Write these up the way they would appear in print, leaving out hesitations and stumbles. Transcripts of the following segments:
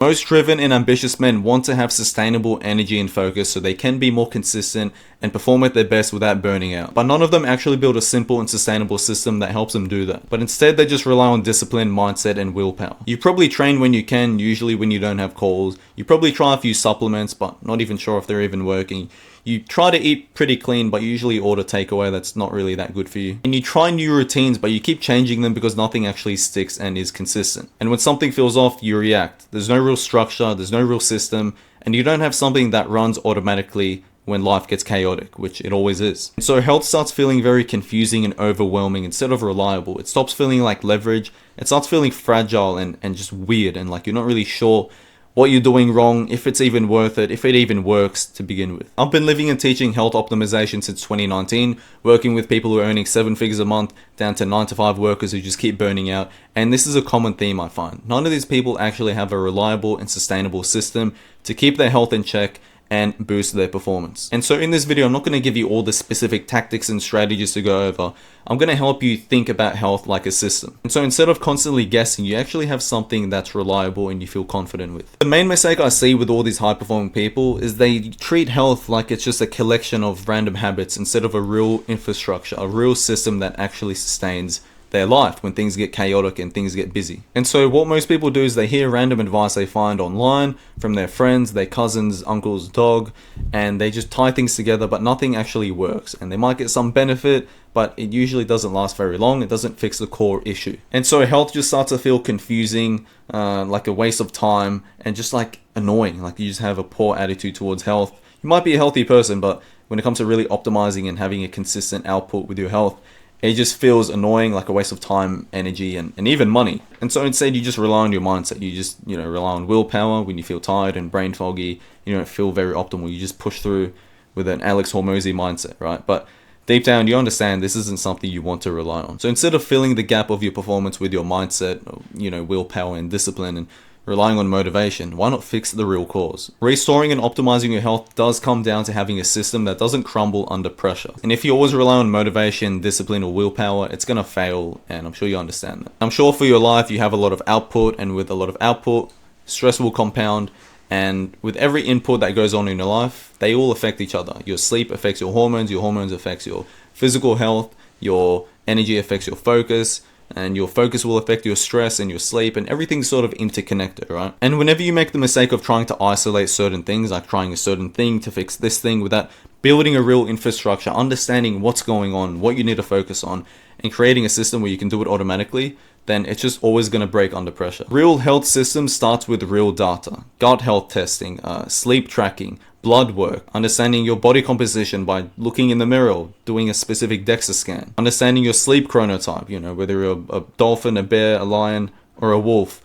Most driven and ambitious men want to have sustainable energy and focus so they can be more consistent and perform at their best without burning out. But none of them actually build a simple and sustainable system that helps them do that. But instead they just rely on discipline, mindset, and willpower. You probably train when you can, usually when you don't have calls. You probably try a few supplements, but not even sure if they're even working. You try to eat pretty clean, but you usually order takeaway that's not really that good for you. And you try new routines, but you keep changing them because nothing actually sticks and is consistent. And when something feels off, you react. There's no real structure, there's no real system, and you don't have something that runs automatically when life gets chaotic, which it always is. And so health starts feeling very confusing and overwhelming instead of reliable. It stops feeling like leverage. It starts feeling fragile and just weird, and like you're not really sure what you're doing wrong, if it's even worth it, if it even works to begin with. I've been living and teaching health optimization since 2019, working with people who are earning 7 figures a month down to 9-to-5 workers who just keep burning out. And this is a common theme I find. None of these people actually have a reliable and sustainable system to keep their health in check and boost their performance. And so in this video, I'm not going to give you all the specific tactics and strategies to go over. I'm going to help you think about health like a system. And so instead of constantly guessing, you actually have something that's reliable and you feel confident with. The main mistake I see with all these high performing people is they treat health like it's just a collection of random habits instead of a real infrastructure, a real system that actually sustains their life when things get chaotic and things get busy. And so what most people do is they hear random advice they find online from their friends, their cousins, uncle's dog, and they just tie things together, but nothing actually works. And they might get some benefit, but it usually doesn't last very long. It doesn't fix the core issue. And so health just starts to feel confusing, like a waste of time, and just like annoying. Like you just have a poor attitude towards health. You might be a healthy person, but when it comes to really optimizing and having a consistent output with your health, it just feels annoying, like a waste of time, energy, and even money. And so instead you just rely on your mindset. You just, rely on willpower. When you feel tired and brain foggy, you don't feel very optimal. You just push through with an Alex Hormozy mindset, right? But deep down, you understand this isn't something you want to rely on. So instead of filling the gap of your performance with your mindset, willpower and discipline and relying on motivation, why not fix the real cause? Restoring and optimizing your health does come down to having a system that doesn't crumble under pressure. And if you always rely on motivation, discipline, or willpower, it's gonna fail, and I'm sure you understand that. I'm sure for your life you have a lot of output, and with a lot of output, stress will compound, and with every input that goes on in your life, they all affect each other. Your sleep affects your hormones affects your physical health, your energy affects your focus, and your focus will affect your stress and your sleep, and everything's sort of interconnected, right? And whenever you make the mistake of trying to isolate certain things, like trying a certain thing to fix this thing without building a real infrastructure, understanding what's going on, what you need to focus on, and creating a system where you can do it automatically, then it's just always going to break under pressure. Real health system starts with real data, gut health testing, sleep tracking, blood work, understanding your body composition by looking in the mirror, doing a specific DEXA scan, understanding your sleep chronotype, whether you're a dolphin, a bear, a lion, or a wolf,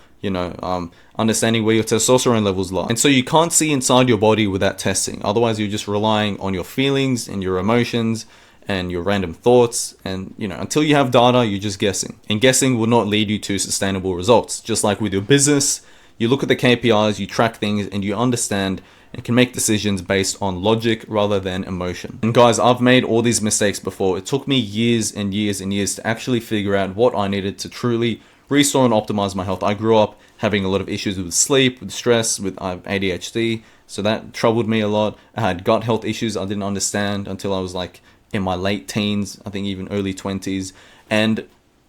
understanding where your testosterone levels lie. And so you can't see inside your body without testing. Otherwise, you're just relying on your feelings and your emotions and your random thoughts, and until you have data, you're just guessing. And guessing will not lead you to sustainable results. Just like with your business, you look at the KPIs, you track things, and you understand and can make decisions based on logic rather than emotion. And guys, I've made all these mistakes before. It took me years and years and years to actually figure out what I needed to truly restore and optimize my health. I grew up having a lot of issues with sleep, with stress, with ADHD, so that troubled me a lot. I had gut health issues I didn't understand until I was like in my late teens, I think even early 20s. And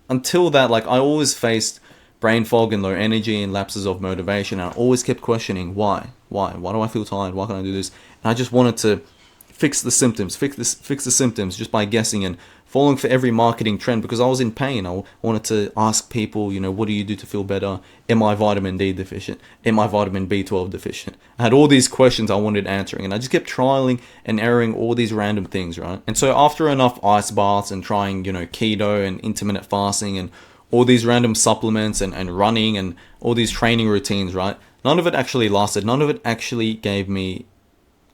until that, like I always faced brain fog and low energy and lapses of motivation. And I always kept questioning why do I feel tired? Why can't I do this? And I just wanted to fix the symptoms, fix the symptoms just by guessing and falling for every marketing trend because I was in pain. I wanted to ask people, what do you do to feel better? Am I vitamin D deficient? Am I vitamin B12 deficient? I had all these questions I wanted answering, and I just kept trialing and erroring all these random things, right? And so after enough ice baths and trying, keto and intermittent fasting and all these random supplements and running and all these training routines, right? None of it actually lasted. None of it actually gave me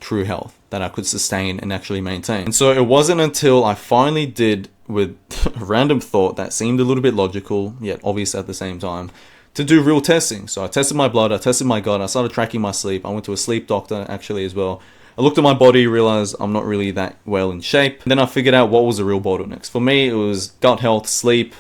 true health that I could sustain and actually maintain. And so it wasn't until I finally did, with a random thought that seemed a little bit logical, yet obvious at the same time, to do real testing. So I tested my blood, I tested my gut, I started tracking my sleep. I went to a sleep doctor actually as well. I looked at my body, realized I'm not really that well in shape. And then I figured out what was the real bottlenecks. For me, it was gut health, sleep,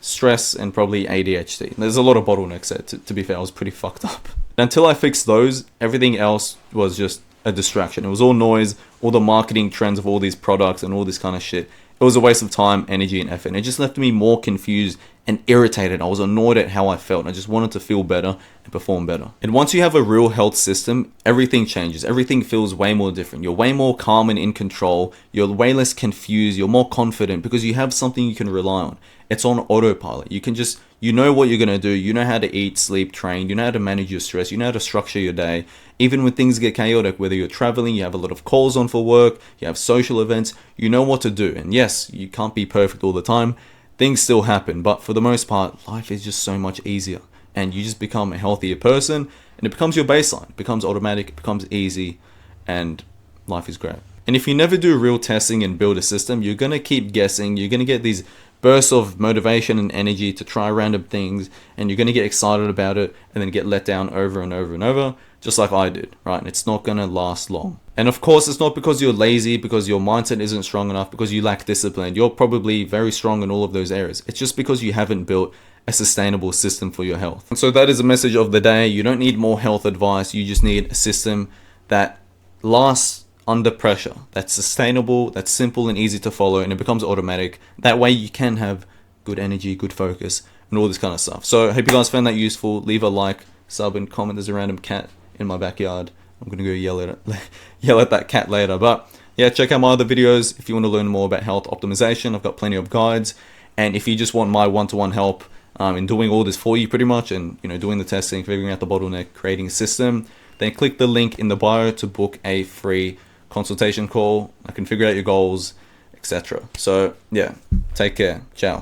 stress, and probably ADHD. There's a lot of bottlenecks there, to be fair. I was pretty fucked up. Until I fixed those, everything else was just a distraction. It was all noise, all the marketing trends of all these products and all this kind of shit. It was a waste of time, energy, and effort. And it just left me more confused and irritated. I was annoyed at how I felt. I just wanted to feel better and perform better. And once you have a real health system, everything changes. Everything feels way more different. You're way more calm and in control. You're way less confused. You're more confident because you have something you can rely on. It's on autopilot. You can just, you know what you're going to do. You know how to eat, sleep, train. You know how to manage your stress. You know how to structure your day. Even when things get chaotic, whether you're traveling, you have a lot of calls on for work, you have social events, you know what to do. And yes, you can't be perfect all the time. Things still happen, but for the most part, life is just so much easier. And you just become a healthier person, and it becomes your baseline. It becomes automatic, it becomes easy, and life is great. And if you never do real testing and build a system, you're going to keep guessing. You're going to get these bursts of motivation and energy to try random things, and you're going to get excited about it and then get let down over and over and over, just like I did, right? And it's not going to last long. And of course, it's not because you're lazy, because your mindset isn't strong enough, because you lack discipline. You're probably very strong in all of those areas. It's just because you haven't built a sustainable system for your health. And so that is the message of the day. You don't need more health advice. You just need a system that lasts under pressure, that's sustainable, that's simple and easy to follow, and it becomes automatic. That way you can have good energy, good focus, and all this kind of stuff. So I hope you guys found that useful. Leave a like, sub, and comment. There's a random cat in my backyard. I'm gonna go yell at that cat later. But yeah, check out my other videos if you want to learn more about health optimization. I've got plenty of guides, and if you just want my one-to-one help in doing all this for you pretty much, and doing the testing, figuring out the bottleneck, creating a system, then click the link in the bio to book a free consultation call. I can figure out your goals, etc. So yeah, take care. Ciao.